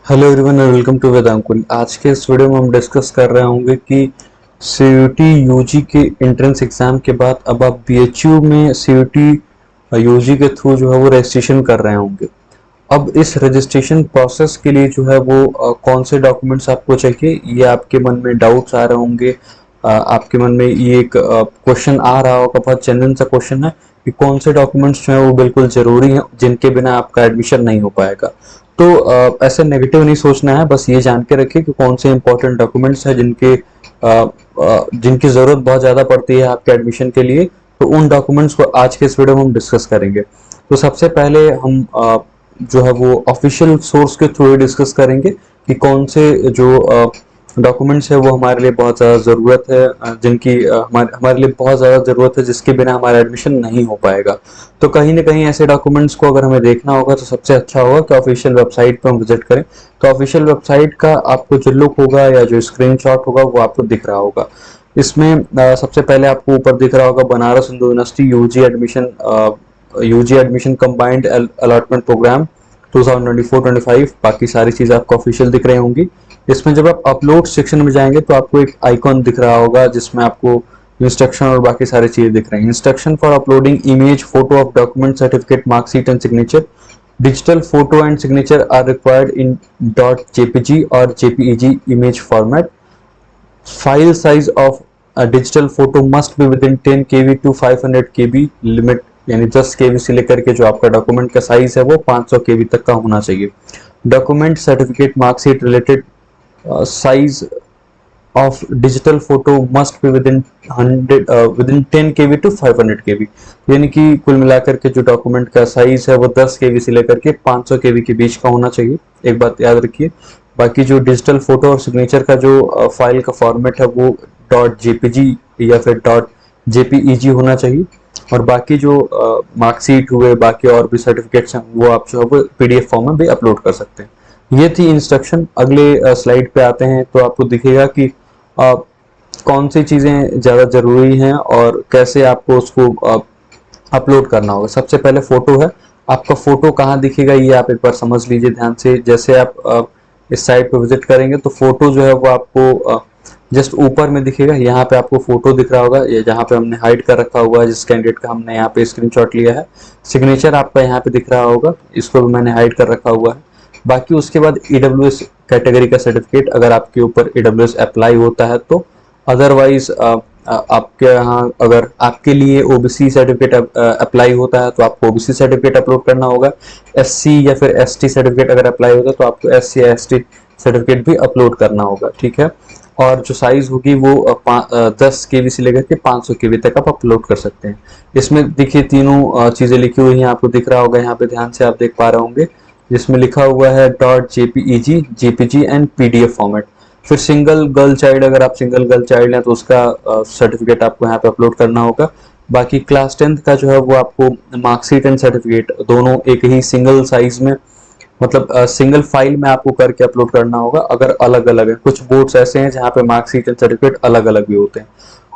Hello everyone and welcome to Vedankul. आज के इस वीडियो में हम डिस्कस कर रहे होंगे कि सीयूटी यूजी के एंट्रेंस एग्जाम के बाद अब आप बीएचयू में सीयूटी यूजी के थ्रू जो है वो रजिस्ट्रेशन कर रहे होंगे। अब इस रजिस्ट्रेशन प्रोसेस के लिए जो है वो कौन से डॉक्यूमेंट्स आपको चाहिए, ये आपके मन में डाउट्स आ रहे होंगे। आपके मन में ये एक क्वेश्चन आ रहा होगा, बहुत जेन्युइन सा क्वेश्चन है कि कौन से डॉक्यूमेंट्स जो है वो बिल्कुल जरूरी हैं जिनके बिना आपका एडमिशन नहीं हो पाएगा। तो ऐसे नेगेटिव नहीं सोचना है, बस ये जान के रखिए कि कौन से इंपॉर्टेंट डॉक्यूमेंट्स हैं जिनकी ज़रूरत बहुत ज़्यादा पड़ती है आपके एडमिशन के लिए। तो उन डॉक्यूमेंट्स को आज के इस वीडियो में हम डिस्कस करेंगे। तो सबसे पहले हम जो है वो ऑफिशियल सोर्स के थ्रू डिस्कस करेंगे कि कौन से जो डॉक्यूमेंट्स है वो हमारे लिए बहुत ज़्यादा ज़रूरत है, जिनकी हमारे लिए बहुत ज़्यादा ज़रूरत है, जिसके बिना हमारा एडमिशन नहीं हो पाएगा। तो कहीं ना कहीं ऐसे डॉक्यूमेंट्स को अगर हमें देखना होगा तो सबसे अच्छा होगा कि ऑफिशियल वेबसाइट पर हम विजिट करें। तो ऑफिशियल वेबसाइट का आपको जो लुक होगा या जो स्क्रीनशॉट होगा वो आपको दिख रहा होगा। इसमें सबसे पहले आपको ऊपर दिख रहा होगा Banaras Hindu university UG admission combined allotment programme 2024-25। बाकी सारी चीज़ आपको ऑफिशियल दिख रही होंगी। इसमें जब आप अपलोड सेक्शन में जाएंगे तो आपको एक आइकॉन दिख रहा होगा जिसमें आपको इंस्ट्रक्शन और बाकी सारी चीजें दिख रही हैं। Instruction for uploading image photo of document certificate marksheet and signature. Digital photo and signature are required in .jpg और jpeg image format. File size of a digital photo must be within 10 kb to 500 kb limit, यानी 10 kb से लेकर के जो आपका document का size है वो 500 kb तक का होना चाहिए। Document certificate marksheet related size of digital photo must be within 10 kb to 500 kb, यानी कि कुल मिलाकर के जो डॉक्यूमेंट का साइज है वो 10 kb से लेकर के 500 kb के बीच का होना चाहिए। एक बात याद रखिए। बाकी जो डिजिटल फोटो और सिग्नेचर का जो फाइल का फॉर्मेट है वो .jpg या फिर .jpeg होना चाहिए। और बाकी जो मार्कशीट हुए, बाकी और भी सर्टिफिकेट्स हैं वो आप जो है वो पीडीएफ फॉर्म में भी अपलोड कर सकते हैं। ये थी इंस्ट्रक्शन। अगले स्लाइड पे आते हैं तो आपको दिखेगा कि कौन सी चीज़ें ज़्यादा ज़रूरी हैं और कैसे आपको उसको अपलोड करना होगा। सबसे पहले फ़ोटो है। आपका फ़ोटो कहाँ दिखेगा ये आप एक बार समझ लीजिए ध्यान से। जैसे आप इस साइट पर विजिट करेंगे तो फ़ोटो जो है वो आपको जस्ट ऊपर में दिखेगा। यहाँ पे आपको फ़ोटो दिख रहा होगा, ये जहाँ पे हमने हाइड कर रखा हुआ है जिस कैंडिडेट का हमने यहाँ पे स्क्रीनशॉट लिया है। सिग्नेचर आपका यहाँ पे दिख रहा होगा, इसको भी मैंने हाइड कर रखा हुआ है। बाकी उसके बाद EWS कैटेगरी का सर्टिफिकेट अगर आपके ऊपर EWS अप्लाई होता है तो। अदरवाइज आपके यहाँ अगर आपके लिए OBC सर्टिफिकेट अप्लाई होता है तो आपको OBC सर्टिफिकेट अपलोड करना होगा। SC या फिर ST सर्टिफिकेट अगर अप्लाई होता है तो आपको SC या ST सर्टिफिकेट भी अपलोड करना होगा, ठीक है। और जो साइज होगी वो 10 kb से लेकर के 500 kb तक आप अपलोड कर सकते हैं। इसमें देखिए तीनों चीज़ें लिखी हुई हैं, आपको दिख रहा होगा यहाँ पे, ध्यान से आप देख पा रहे होंगे, जिसमें लिखा हुआ है .jpeg, jpg and PDF format. फिर सिंगल गर्ल चाइल्ड, अगर आप सिंगल गर्ल चाइल्ड हैं तो उसका सर्टिफिकेट आपको यहाँ पे अपलोड करना होगा। बाकी क्लास 10th का जो है वो आपको मार्कशीट एंड सर्टिफिकेट दोनों एक ही सिंगल साइज में, मतलब सिंगल फाइल में आपको करके अपलोड करना होगा। अगर अलग अलग है, कुछ बोर्ड्स ऐसे हैं जहाँ पे मार्कशीट एंड सर्टिफिकेट अलग अलग भी होते हैं।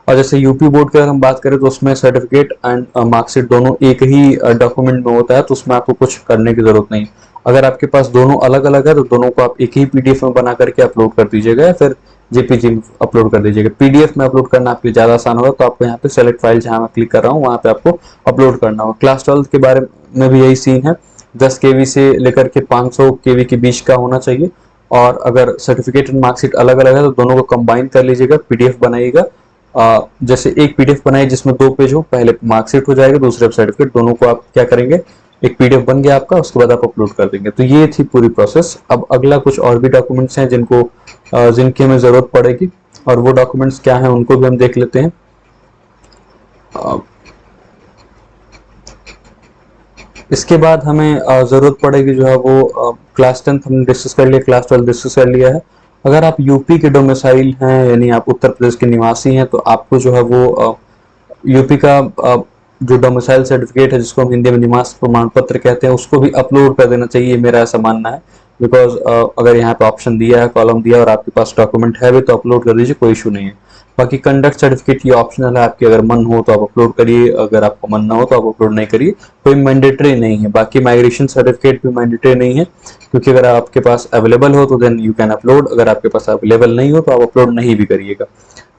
और जैसे यूपी बोर्ड की अगर हम बात करें तो उसमें सर्टिफिकेट एंड मार्कशीट दोनों एक ही डॉक्यूमेंट में होता है, तो उसमें आपको कुछ करने की जरूरत नहीं। अगर आपके पास दोनों अलग अलग है तो दोनों को आप एक ही PDF में बना करके अपलोड कर दीजिएगा या फिर JPG में अपलोड कर दीजिएगा। PDF में अपलोड करना आपके ज़्यादा आसान होगा, तो आपको यहाँ पे सेलेक्ट फाइल जहाँ मैं क्लिक कर रहा हूँ वहाँ पे आपको अपलोड करना होगा। क्लास 12 के बारे में भी यही सीन है, 10 kb से लेकर के 500 kb के बीच का होना चाहिए। और अगर सर्टिफिकेट एंड मार्कशीट अलग अलग है तो दोनों को कंबाइन कर लीजिएगा, PDF बनाइएगा। जैसे एक PDF बनाइए जिसमें 2 पेज हो, पहले मार्कशीट हो जाएगा, दूसरे सर्टिफिकेट, दोनों को आप क्या करेंगे, एक PDF बन गया आपका, उसके बाद आप अपलोड कर देंगे। तो ये थी पूरी प्रोसेस। अब अगला कुछ और भी डॉक्यूमेंट्स हैं जिनकी हमें ज़रूरत पड़ेगी, और वो डॉक्यूमेंट्स क्या हैं उनको भी हम देख लेते हैं। इसके बाद हमें ज़रूरत पड़ेगी जो है वो क्लास 10th हमने डिस्कस कर लिया, क्लास 12 डिस्कस कर लिया है। अगर आप यूपी के डोमिसाइल हैं, यानी आप उत्तर प्रदेश के निवासी हैं, तो आपको जो है वो यूपी का जो डोमिसाइल सर्टिफिकेट है, जिसको हम हिंदी में निवास प्रमाण पत्र कहते हैं, उसको भी अपलोड कर देना चाहिए, मेरा ऐसा मानना है। बिकॉज अगर यहाँ पे ऑप्शन दिया है, कॉलम दिया है और आपके पास डॉक्यूमेंट है भी तो अपलोड कर दीजिए, कोई इशू नहीं है। बाकी कंडक्ट सर्टिफिकेट ये ऑप्शनल है, आपकी अगर मन हो तो आप अपलोड करिए, अगर आपको मन ना हो तो आप अपलोड नहीं करिए, कोई मैंडेटरी नहीं है। बाकी माइग्रेशन सर्टिफिकेट भी मैंडेटरी नहीं है, क्योंकि अगर आपके पास अवेलेबल हो तो देन यू कैन अपलोड, अगर आपके पास अवेलेबल नहीं हो तो आप अपलोड नहीं भी करिएगा।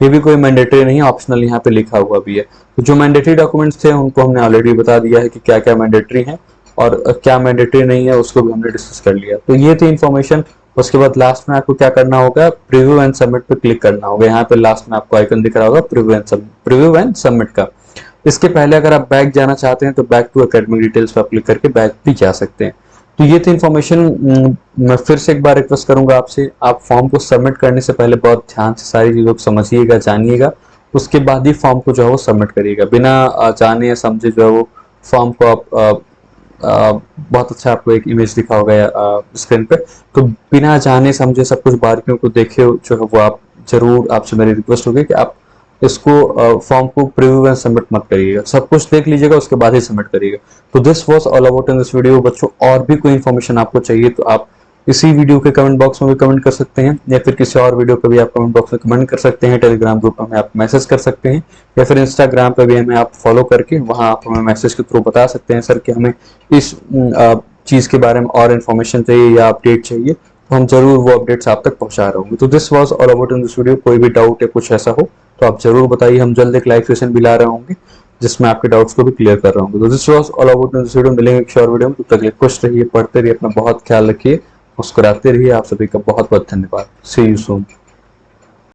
ये भी कोई मैंडेटरी नहीं है, ऑप्शनल यहाँ पे लिखा हुआ भी है। तो जो मैंडेटरी डॉक्यूमेंट्स थे उनको हमने ऑलरेडी बता दिया है कि क्या क्या मैंडेटरी है और क्या मैंडेटरी नहीं है, उसको भी हमने डिस्कस कर लिया। तो ये थी इन्फॉर्मेशन। उसके बाद लास्ट में आपको क्या करना होगा, प्रीव्यू एंड सबमिट पे क्लिक करना होगा। यहाँ पे लास्ट में आपको आइकन दिख रहा होगा प्रीव्यू एंड सबमिट का। इसके पहले अगर आप बैक जाना चाहते हैं तो बैक टू एकेडमिक डिटेल्स पे क्लिक करके बैक भी जा सकते हैं। तो ये थी इन्फॉर्मेशन। मैं फिर से एक बार रिक्वेस्ट करूंगा आपसे, आप फॉर्म को सबमिट करने से पहले बहुत ध्यान से सारी चीज़ों को समझिएगा, जानिएगा, उसके बाद ही फॉर्म को जो है वो सबमिट करिएगा। बिना जाने या समझे जो है वो फॉर्म को आप बहुत अच्छा आपको एक इमेज दिखा होगा स्क्रीन पे, तो बिना जाने समझे सब कुछ बारीकियों को देखे जो है वो आप जरूर, आपसे मेरी रिक्वेस्ट होगी कि आप इसको फॉर्म को प्रीव्यू एंड सबमिट मत करिएगा, सब कुछ देख लीजिएगा उसके बाद ही सबमिट करिएगा। तो this was all about in this video बच्चों। और भी कोई इन्फॉर्मेशन आपको चाहिए तो आप इसी वीडियो के कमेंट बॉक्स में भी कमेंट कर सकते हैं, या फिर किसी और वीडियो पे भी आप कमेंट बॉक्स में कमेंट कर सकते हैं। टेलीग्राम ग्रुप में आप मैसेज कर सकते हैं, या फिर इंस्टाग्राम पे भी हमें आप फॉलो करके वहाँ आप हमें मैसेज के थ्रू बता सकते हैं सर कि हमें इस चीज़ के बारे में और इन्फॉर्मेशन चाहिए या अपडेट चाहिए, तो हम जरूर वो अपडेट्स आप तक पहुंचा रहे होंगे। तो this was all about in this video. कोई भी डाउट या कुछ ऐसा हो तो आप जरूर बताइए, हम जल्द एक लाइव सेशन भी ला रहे होंगे जिसमें आपके डाउट्स को भी क्लियर कर रहे होंगे। तो this was all about in this video. मिलेंगे एक और वीडियो में, तब तक खुश रहिए, पढ़ते रहिए, अपना बहुत ख्याल रखिए, मुस्कुराते रहिए। आप सभी का बहुत बहुत धन्यवाद। सी यू सून।